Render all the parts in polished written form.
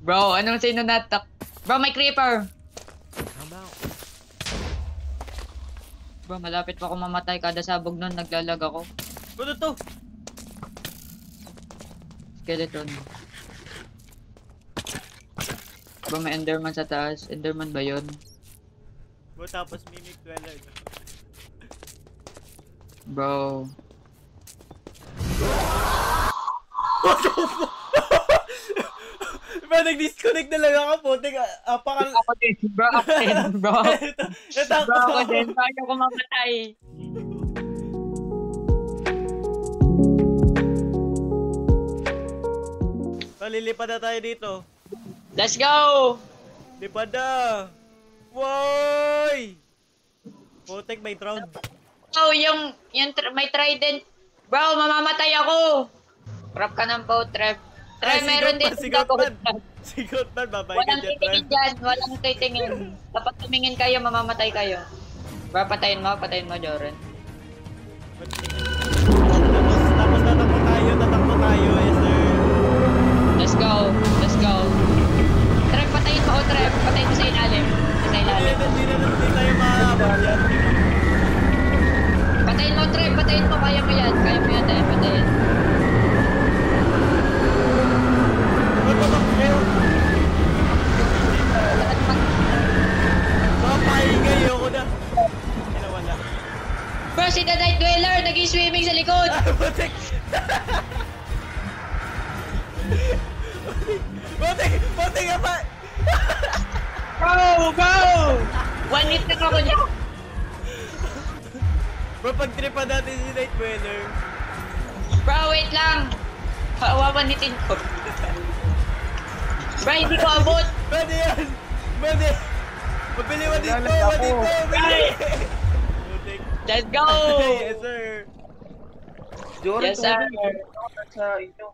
Bro, anong sino natak? Bro, may creeper! Bro, malapit pa ako mamatay. Kada sabog nun, naglalag ako. Ano to? Skeleton. Bro, may enderman sa taas. Enderman ba yun? Bro, tapos mimic dweller. Bro. What the fuck? Bro, nag-disconnect na lang ako po. Teka, apakal... Ako din. Bro, ako din. Bro. Natakot Bro, ako ako. din. Paano ako mamatay? Lilipad na tayo dito. Let's go! Lipad na! Woy! Putek, may drown. Oh, yung may trident. Bro, mamamatay ako! Trap ka ng boat, Trap. Try, meron din. Sigot man, babay ka walang dyan, titingin dyan, walang titingin. Kapag tumingin kayo, mamamatay kayo. Bro, patayin mo, Joren. Tapos tatakbo tayo, yes sir. Let's go. Trap, patayin mo, Trap. Patayin mo sa ilalim. Hindi tayo maaabot yan. Patayin mo, Trap. Patayin mo, kaya mo yan, Trap. Patayin. Papahingay ako na. Kinawala. Bro, si The Night Dweller, nag-swimming sa likod. Putek! Putek ka pa! Go! One hit na ako niya. Bro, pag-tripa natin si Night Dweller. Bro, wait lang. Wawanitin ko. Bro, hindi ko abot. Pwede yan! Pwede! Mabili mo dito! Putek. Let's go! Yes, sir! Joren, Yes, sir. sa inyo.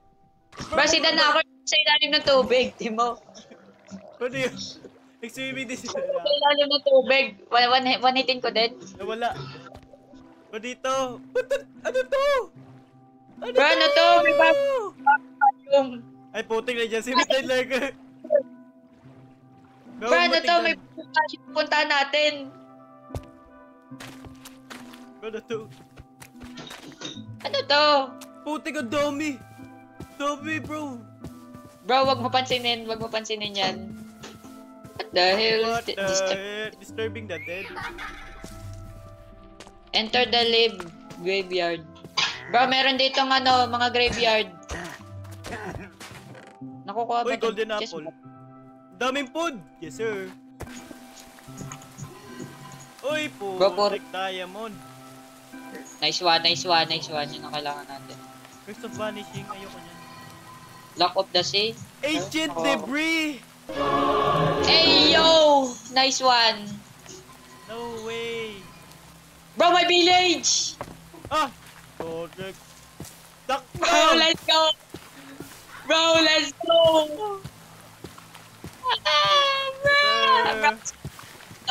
Bro, si Dan ako sa ilalim ng tubig. Timo. Pwede yun. Nag-swimming din sila. Sa ilalim ng tubig. One hitin ko din. Nawala. Bro, dito. Ano to? Bro, ano to? May yung... Ay, putik na dyan. Si Midnight Lurker. Bro, ano to? May punta natin. Bro, ano to? Ano to? Putik ang dami. Dami, bro. Bro, wag mo pansinin yan. What the hell? What the heck? Disturbing the dead. Enter the live graveyard. Bro, meron ditong mga graveyard. Nakukuha ba? Uy, golden apple. Daming food. Yes, sir. Uy, putik diamond. Nice one. Yun ang kailangan natin. Curse of Vanishing. Ayoko niyan. Lock of the sea. Ancient debris. Hey, yo! Nice one. No way. Bro, my village! Ah! Putik. Duck Bro, let's go! Bro!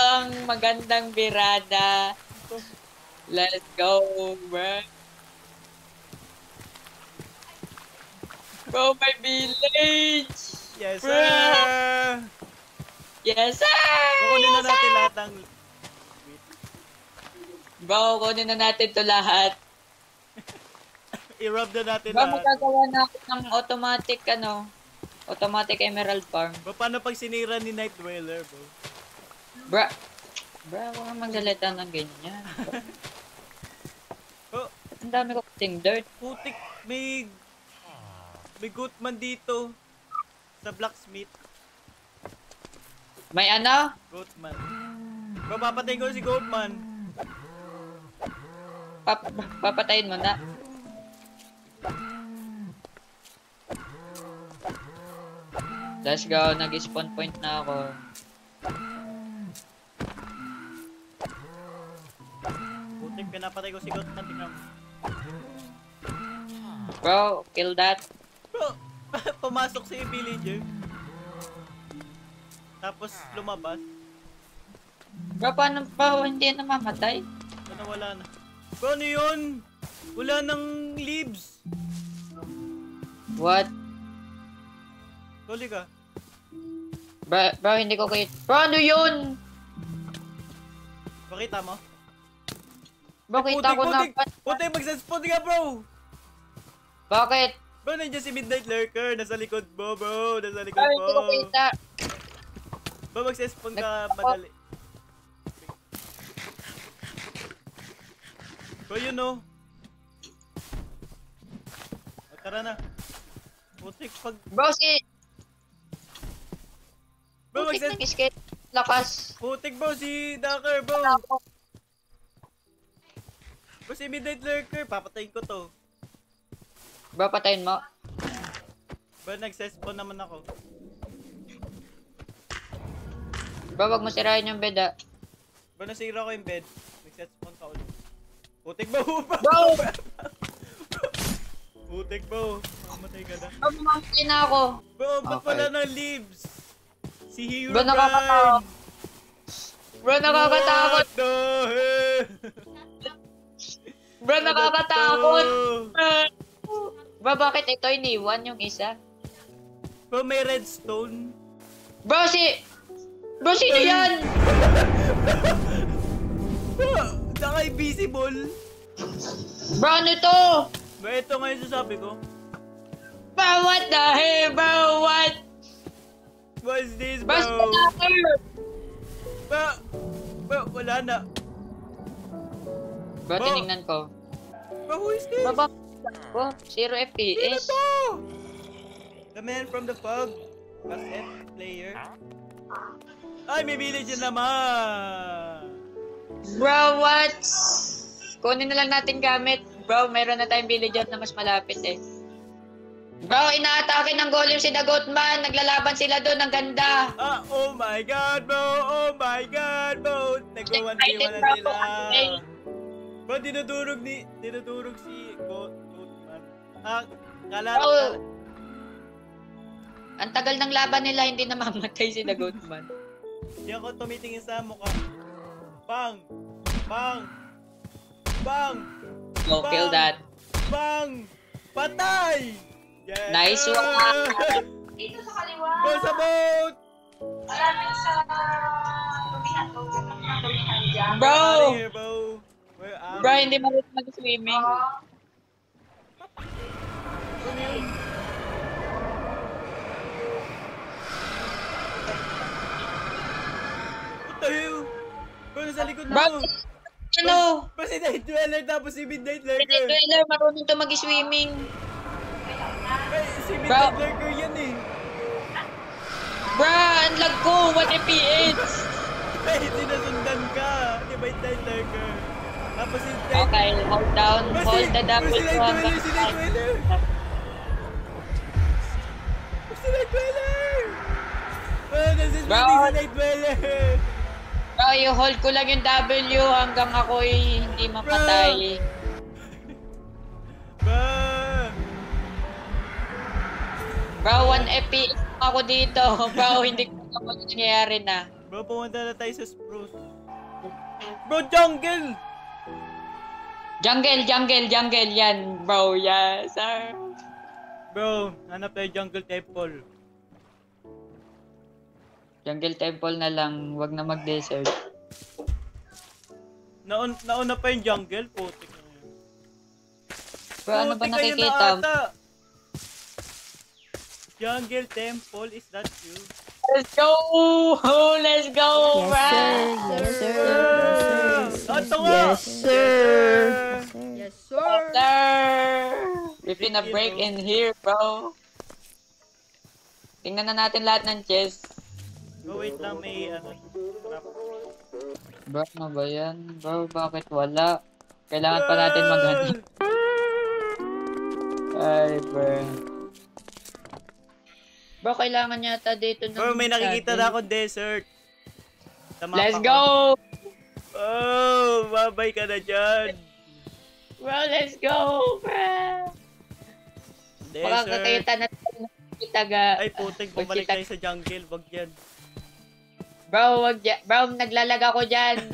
Ang magandang birada. Let's go, bro. Bro, my village! Yes, Bro. sir! Yes, sir! Kukunin na natin lahat ng... Bro, kunin na natin to lahat. I-rub na natin Bro, lahat. magagawa na ako ng automatic emerald farm. Bro, paano pag sinira ni Night Dweller, bro? Bro, huwag kang magsalita ng ganyan. Oh, Ang dami ko kasing dirt. putik, may goatman dito. Sa blacksmith. May ano? Goatman. Bro, papatay ko si Goatman. Papatayin mo na. Let's go, nag-spawn point na ako. Putik, pinapatay ko si Goatman. Tingnan mo. Bro, kill that. Bro, pumasok si villager. Tapos lumabas. Bro, paano pa hindi na mamatay? Sana wala na. Bro, ano yun? Wala nang leaves. What? Huli ka. Bro, hindi ko kita. Bro, ano yun? Pakita mo? Bro, kita ko na. Putik, magsaspawn ka, bro! Bakit? Bro, nandiyan si Midnight Lurker. Nasa likod mo, bro. Nasa likod Bro, mo. hindi ko kita. Bro, magsaspawn ka madali. Bro, yun, no? Tara na. Putik, pag... Bro, si... Bro, Putik ng skate. Lakas. Putik, bro, si Ducker, bro. Bro, si Midnight Lurker. Papatayin ko to. Bro, patayin mo. Bro, nagsespawn naman ako. Bro, wag mo sirain yung bed, ah. Bro, nasira ko yung bed. Nagsespawn ka ulit. Putik, bro. Bro! Putik, bro. Mamatay ka na. Bro, mamatay na ako. Bro, ba't Okay. wala ng leaves? Si Hero Bro, nakakatakot. Bro, nakakatakot. What the hell? Bro, nakakatakot. Bro, Bro, bakit ito iniwan yung isa? bro, may redstone. Bro, sino yan? Bro, naka-invisible. Bro, ano to? Bro, ito nga yung sasabi ko. Bro, what the hell, bro? What? What is this, Bro, bro? sino? Bro, wala na. Bro, Bro. tinignan ko. Bro, who is this? Bro, bakit? Bro, 0 Sino FPS. to? The man from the fog. Plus F player. Ay, may village na naman. Bro, what? Kunin na lang natin gamit. Bro, mayroon na tayong villager na mas malapit eh. Bro, inaatake ng golem si The Goatman. Naglalaban sila doon. Ang ganda. Ah, oh my god, bro! Oh my god, bro! Nag-1v1 na bro. sila. Okay. Bro, dinudurog si Goatman. Ah, Bro, ang tagal ng laban nila, hindi na mamatay si The Goatman. Di ako tumitingin sa mukha. Bang! Bang! Bang! Go, kill that. Bang! Patay! Yes! Nice sir! one. Dito sa kaliwa. Go sa boat! Malapit sa tubihan ko. Tubihan dyan. Bro! Out of here, bro! Where are Bro, you? hindi marunong mag-swimming. Ano yun? What the hell? Bro, nasa likod mo! Bro, ano? Bro, si Night Dweller tapos si Midnight Si Lurker! Dweller, marunong to mag-swimming. Ay, si Bro. Midnight Lurker yan eh! Bro, ang lag ko. 1 FPS. Ay, sinasundan ka! Ni Midnight Lurker! Tapos si Okay, hold down. Bro, Hold the bro, double si Night hanggang Dweller! Si Night Dweller! Si Night Dweller! Oh, nasa Bro. si Night Dweller! Bro, yung hold ko lang yung W hanggang ako'y hindi mapatay. Bro! Bro, 1 FPS ako dito. Bro, hindi ko alam ano nangyayari na. Bro, pumunta na tayo sa Spruce. Bro, jungle! Jungle yan, bro. Yes, sir. Bro, hanap tayo jungle temple. Jungle temple na lang. Wag na mag-desert. Nauna pa yung jungle? Putik na yun. Bro, ano ba Putik, kayo na nakikita? ata. Jungle temple, is that you? Let's go! Let's go, Yes, bro! sir. Yes, sir. Ito nga! Yes, sir. Yes, Sir! We've been a break in here, bro. Tingnan na natin lahat ng chest. Oh, wait lang, may ano. Trap. Bro, ano ba yan? Bro, bakit wala? Kailangan pa natin maghanap. Ay, bro. Bro, kailangan yata dito ng... Bro, may nakikita na akong desert. Sa mapa Let's ko. go! Oh, babay ka na dyan. Bro, let's go, bro! Desert. Makakakita na tayo ng taga... Ay, putik, bumalik tayo sa jungle. Wag yan. Bro, wag dyan. Bro, naglalag ako dyan.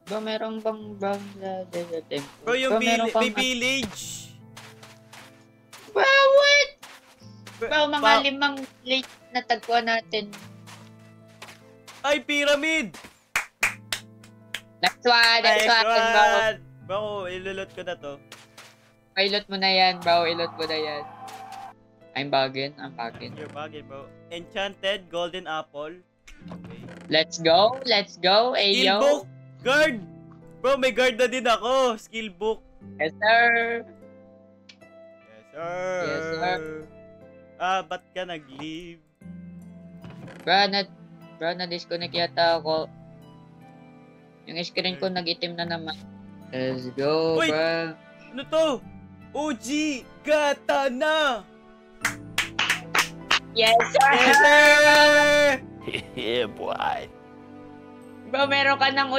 Bro, meron bang bang sa desert temple? Bro, yung meron may pang- village. Bro, what? Bro, mga 5 late na tagpuan natin. Ay, pyramid! Next one, next Nice one, bro. one! Bro, ilulot ko na to. Ilot mo na yan, bro. Ilot mo na yan. I'm bagin. Your bagay, bro. Enchanted golden apple. Okay. Let's go. Let's go. Skill Ayo. book! Guard! Bro, may guard na din ako. Skill book. Yes, sir. Yes, sir. Yes, sir. Ba't ka nag-leave? Bro, na-disconnect yata ako. Yung screen ko nag-itim na naman. Let's go, Uy! bro. Ano to? OG Katana! Yes, sir. Yes, sir! Yeah, boy. Bro, meron ka ng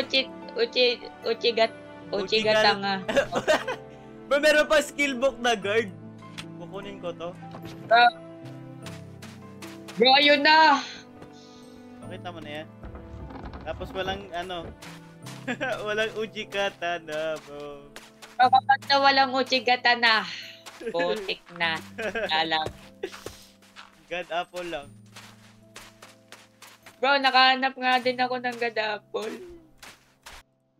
uchigatanga. Bro, meron pa skill book na guard. Kukunin ko to. Bro, ayun na. Pakita mo na yan. Tapos walang walang Uji Katana, bro. Bro, kapag na walang uchigatana, putik na. Alam. God apple lang. Bro, nakahanap nga din ako ng gadapol.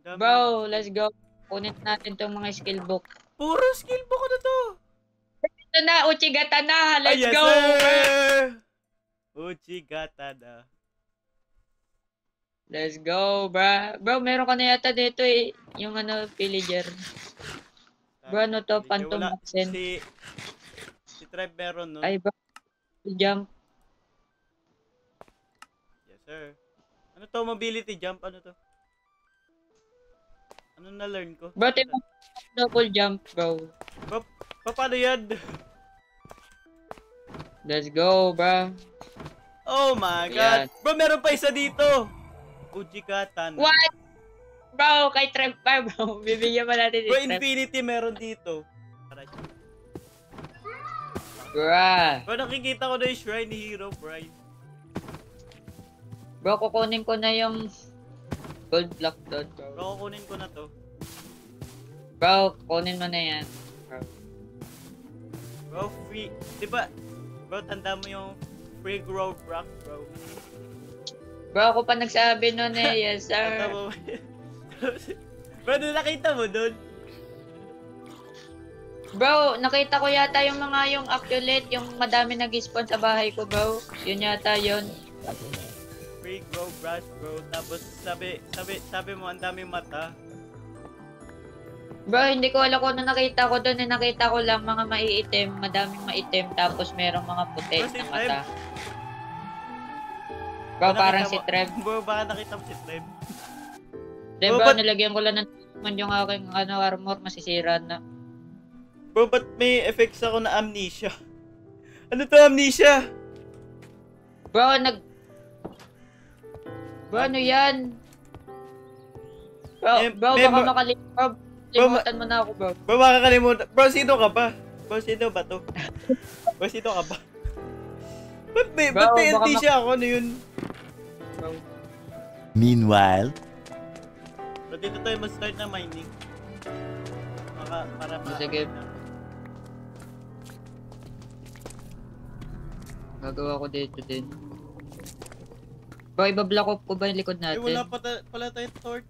Dami. Bro, let's go. Kunin natin tong mga skill book. Puro skill book na to. Ito na, uchigatana. Let's Ay, yes, go. sir! Uji Katana. Let's go, bro. Bro, meron ka na yata dito eh. Yung villager. Bro, ano to? Phantom Wala. Accent. Si Tribe meron nun. Ay, bro. Jump. Yes, sir. Ano to? Mobility jump? Ano to? Ano na-learn ko? Bro, tayo double jump, bro. Paano yan? Let's go, bro. Oh my God. Ayan. Bro, meron pa isa dito. Uji Katana. What? Bro, kay Trev pa, bro. Bibigyan pa natin si Bro, Trev. Infinity meron dito. Bro. Bro, nakikita ko na yung shrine ni Hero Brian. Bro, kukunin ko na yung gold block doon, bro. Bro, kukunin ko na to. Bro, kunin mo na yan. Bro, free. Diba? Bro, tanda mo yung free grow rock, bro. Bro, ako pa nagsabi nun eh. Yes, Tanda sir. mo. Bro, nakita mo dun? Bro, nakita ko yata yung accurate, yung madami nag-spawn sa bahay ko, bro. Yun yata yun. Free grow brush, bro. Tapos sabi mo ang daming mata. Bro, hindi ko alam kung ano nakita ko doon. Nakita ko lang mga maiitim, madaming maitim, tapos merong mga puti Bro, si na mata. Trev. Bro, parang Nakita si mo- Trev. Bro, baka nakita mo si Trev. Di Bro, ba, ba't- nilagyan ko lang ng yung aking armor, masisira na. Bro, ba't may effects ako na amnesia? Ano to amnesia? Bro, Bro, ano yan? Bro, bro, baka makalimutan mo na ako, bro. Bro, makakalimutan. Bro, sino ka ba? Bro, sino ba to? Bro, sino ka ba? Ba't may Bro, baka amnesia ako? Ano yun? Bro. Meanwhile. Bro, dito tayo mag-start na mining. Para Sige. Gagawa ko dito din. Bro, iba-block off ko ba yung likod Eh, natin? wala pala tayong torch.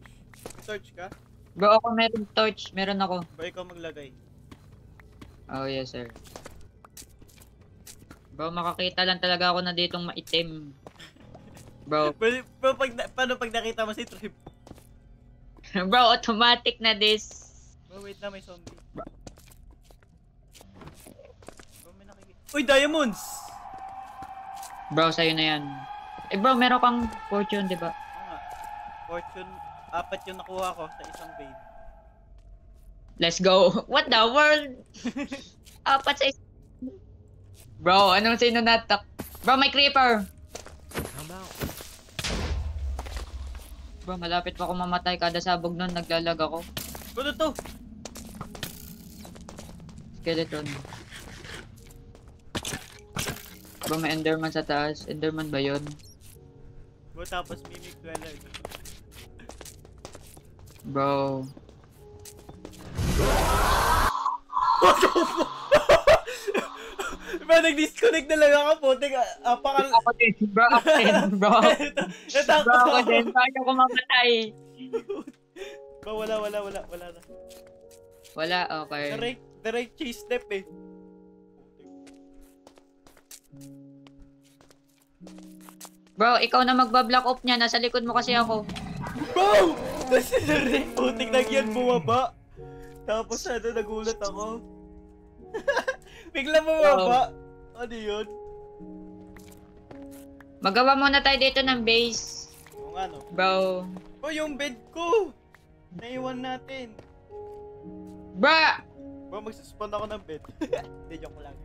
Torch ka? Bro, ako meron torch. Meron ako. Bro, ikaw maglagay. Oh, yes, sir. Bro, makakita lang talaga ako na ditong maitim. Bro, Bro, paano pag nakita mo si Trip? bro, automatic na this. Bro, wait na, may zombie. Bro, may nakikita. Uy, diamonds! Bro, sa'yo na yan. Eh, bro, meron kang fortune, di ba? Oo nga. Fortune, 4 yung nakuha ko sa isang vein. Let's go. What the world? Apat sa Bro, anong sino natak? Bro, may creeper. Bro, malapit pa ako mamatay. Kada sabog nun, naglalag ako. Ano to? Skeleton. Bro, may enderman sa taas. Enderman ba yun? Bro, tapos mimic dweller. Bro. What the fuck? Diba, nag-disconnect na lang ako, putik. Apakal... Ako din, bro. Ako din, bro. Natakot Bro, ako ako. din. Paano ko mamatay? Ba, wala na. Wala, okay. Direct chase step eh. Bro, ikaw na magba-block off niya. Nasa likod mo kasi ako. Bro! Kasi direct putik lang yan bumaba. Tapos nagulat ako. Bigla bumaba. Ano yun? Magawa muna tayo dito ng base. Kung ano? Bro. Oh, yung bed ko! Naiwan natin. Bro! Bro, magsuspawn ako ng bed. Hindi, joke lang.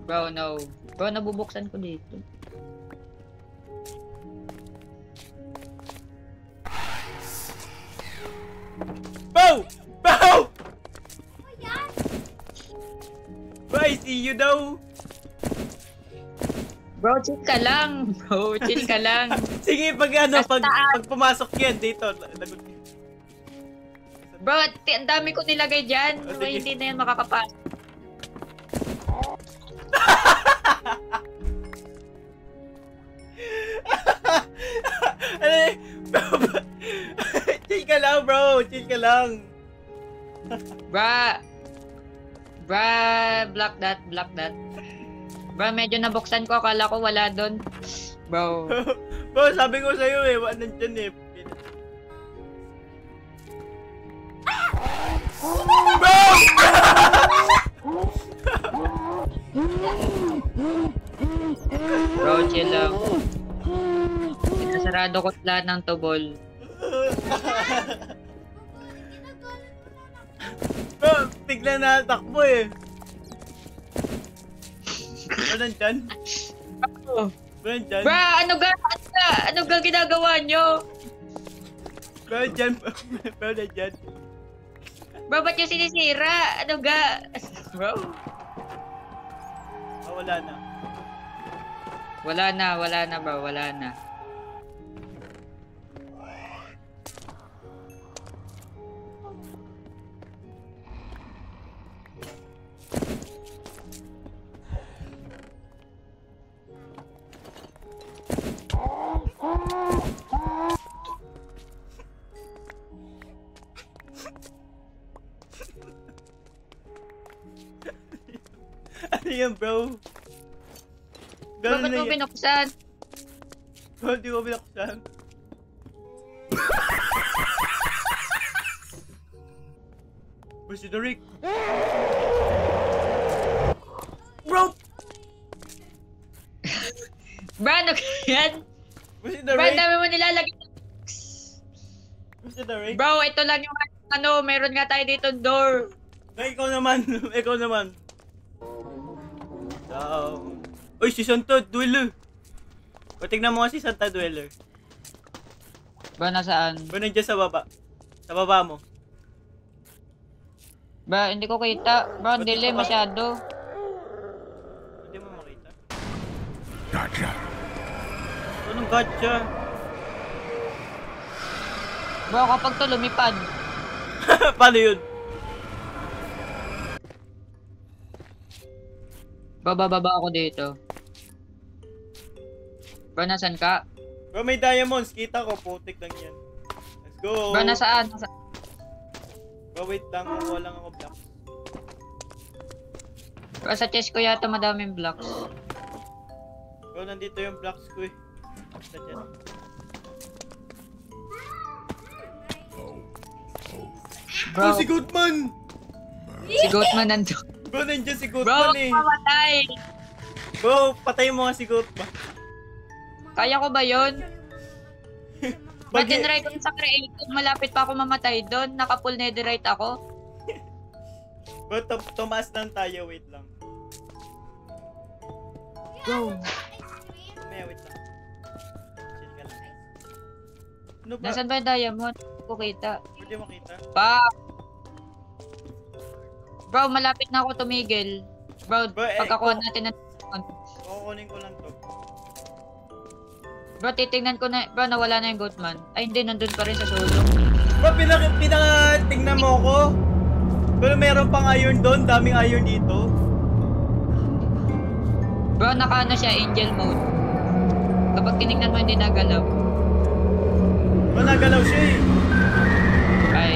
Bro, no. Bro, nabubuksan ko dito. Bow! Bow! Bro, I see you daw. Bro, chill ka lang. Bro, chill ka lang. Sige, pag pumasok yan dito. Lagot. Bro, ang dami ko nilagay dyan. Oh, Bro, sige. hindi na yan makakapasok. Ano eh? Chill ka lang, bro. Chill ka lang. Bro. Bro, block that. Bro, medyo nabuksan ko. Akala ko wala doon. Bro. Bro, sabi ko sa'yo eh. Nandyan eh. Bro! Bro, chill lang. Sinasarado ko lahat ng tubol. Bro, bigla na takbo eh. Bro, nandyan? Bro, nandyan? Bro, ano ga ginagawa nyo? Bro, nandyan? Bro, nandyan? Bro, ba't yung sinisira? Ano ga? Bro? Ah, wala na. Wala na bro, wala na. Ano yan, bro? Bro, Ganun ba't na mo yan. binuksan? Bro, di ko binaksan. Bro, si Rick. Bro! Bro, ano yan? Bro, si Bro, ang Rick. dami mo nilalagay. Bro, si Rick. Bro, ito lang yung ano, meron nga tayo dito door. Ay, ikaw naman. Ikaw naman. Down. Uy, si Santa Dweller. O, tignan mo nga si Santa Dweller. Bro, nasaan? Bro, nandiyan sa baba. Sa baba mo. Bro, hindi ko kita. Bro, ang delay masyado. Hindi mo makita. Gotcha. Anong gotcha? Bro, kapag to lumipad. Paano yun? Bababa ako dito. Bro, nasan ka? Bro, may diamonds. Kita ko. Putik lang yan. Let's go. Bro, nasaan? Bro, wait lang. Kukuha lang ako blocks. Bro, sa chest ko yata madaming blocks. Bro, nandito yung blocks ko eh. Sa dyan. Bro, si Goatman! si Goatman nandun. Bro, nandiyan si Bro, Goatman eh. mamatay. Bro, patay mo nga si Goatman. Kaya ko ba yun? Ba't Pag- tinry ko sa creative, malapit pa ako mamatay doon. Naka-full netherite ako. Bro, tumaas lang tayo. Wait lang. Bro, May wait lang. Chill ka lang. Ano ba? nasan ba yung diamond? Hindi ko kita. Pwede makita? Pa! Bro, malapit na ako tumigil. Bro, Bro, pagkakuha natin ng diamond. Kukunin ko lang to. Bro, titignan ko na. Bro, nawala na yung Goatman. Ay, hindi. Nandun pa rin sa solo. Bro, pinaka-tingnan mo ko. Pero meron pang iron doon. Daming iron dito. Bro, naka ano siya, angel mode. Kapag tinignan mo, hindi nagalaw. Wala, galaw siya eh. Ay.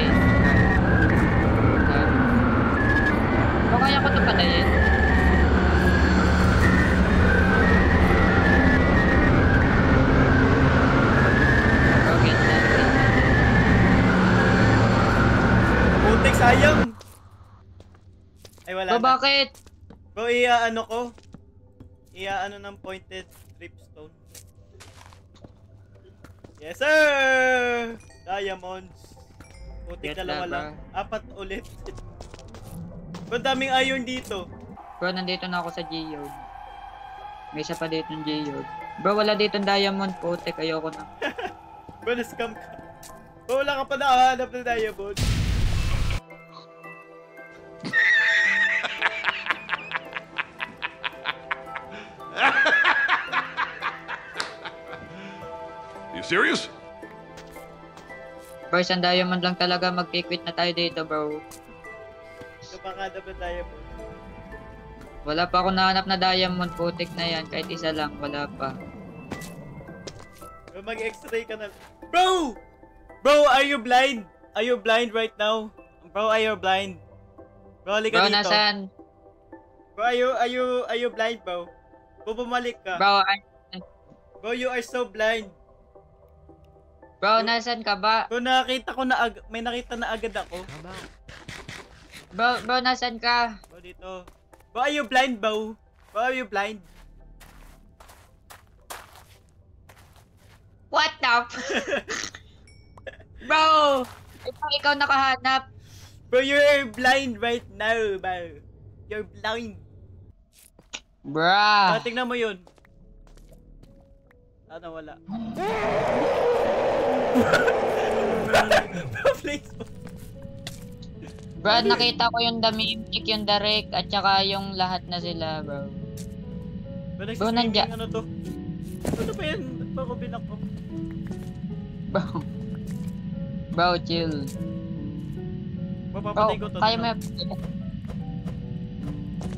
Bro, kaya ko ito patayin. Bro, get that. Putik, sayang. Ay, wala Bro, na. bakit? Bro, iya-ano ko. Iya-ano ng pointed dripstone. Yes, sir! Diamonds. Putik, Get dalawa that, lang. 4 ulit. Bro, daming iron dito. Bro, nandito na ako sa Geode. May isa pa dito ng Geode. Bro, wala dito ng diamond. Putik, ayoko na. Bro, na-scam ka. Bro, wala ka pa nakahanap ng diamond. You serious? Bro, isang diamond lang talaga. Mag-quit na tayo dito, bro. Ito pa nga dapat diamond. Wala pa ako nahanap na diamond. Putik na yan. Kahit isa lang. Wala pa. Bro, mag-x-ray ka na. Bro! Bro, are you blind? Are you blind right now? Bro, are you blind? Bro, halika Bro, dito. nasan? Bro, are you blind, bro? Bro, bumalik ka. Bro, you are so blind. Bro, nasan ka ba? Bro, nakita ko na may nakita na agad ako. Bro, nasan ka? Bro, dito. Bro, are you blind, bro? Bro, are you blind? What the Bro! Ikaw nakahanap. Bro, you're blind right now, bro. You're blind. Bruh. Tingnan mo yun. Ano, wala. Bro, please. Bro, nakita ko yung The Mimic, yung The Rick, at saka yung lahat na sila, bro. Bro, nandiyan. ano to? Ano ba yan? Ba't ko binak ko? Bro. Bro, chill. Bro, Bro, papatay ko to. kaya mo.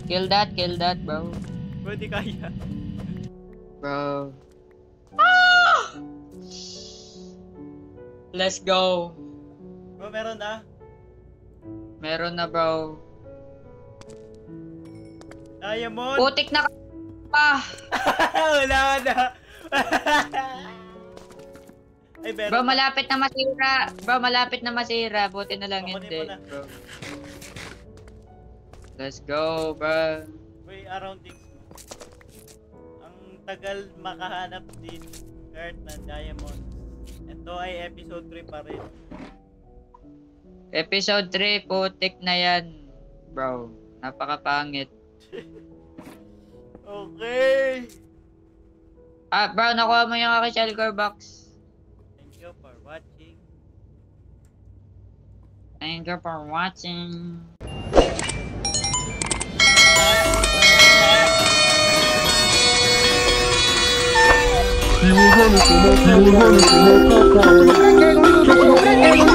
Kill that, bro. Bro, di kaya. Bro. Let's go. Bro, meron na. Meron na, bro. Diamond. Putik na pa. Wala na. Ay, meron. Bro, malapit na masira. Bro, malapit na masira. Buti na lang Kukunin hindi, mo na. bro. Let's go, bro. Wait, around things mo. Ang tagal makahanap din card ng diamond. Ito ay episode 3 pa rin. Episode 3, putik na yan. Bro, napakapangit. Okay. Bro, nakuha mo yung aking shellcore box. Thank you for watching. Thank you for watching. You were running for my